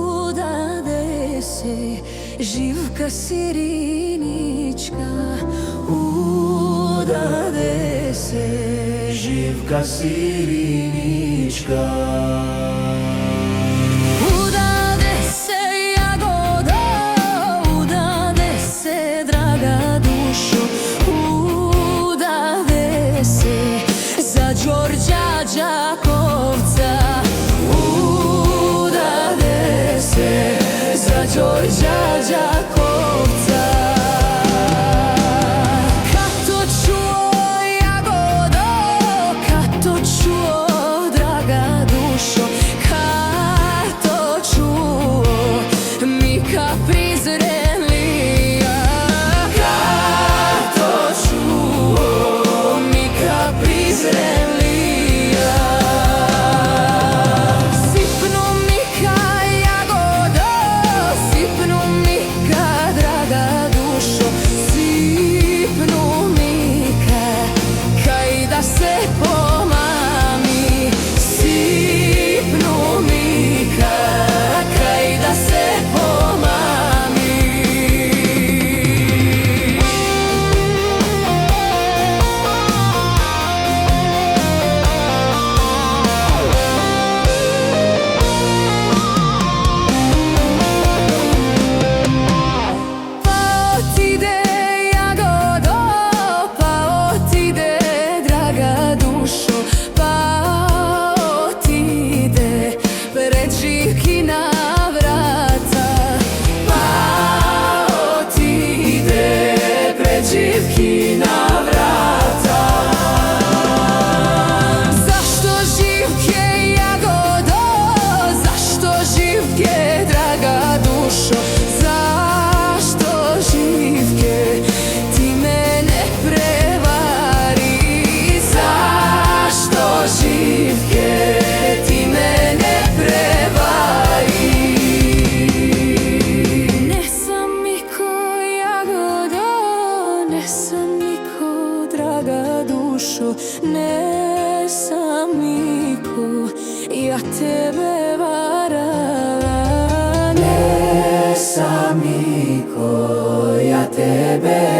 Udade se Živka Sirinička, udade se Živka Sirinička. Udade se Jagodo, udade se draga dušo, udade se za Đorđa Đakovca, udade se za Đorđa Đakovca. Kad to čuo Jagodo, kad to čuo draga dušo, kad to čuo Mika Prizrenlija, kad to čuo Mika Prizrenlija. Sipnu Mika Jagodo, sipnu Mika draga dušo, sipnu Mika kaj da se pomami, sipnu Mika kaj da se pomami. Pa otide Jagodo, pa otide draga dušo, pa otide pred Živkina vrata, pa otide pred Živkina vrata. Zašto Živke Jagodo, zašto Živke draga dušo, zašto Živke ti mene prevari, zašto Živke ti mene prevari. Ne sam Miko Jagodo, ne sam Miko draga dušo, ne sam Miko, ja tebe varala, ne sam Miko, ja tebe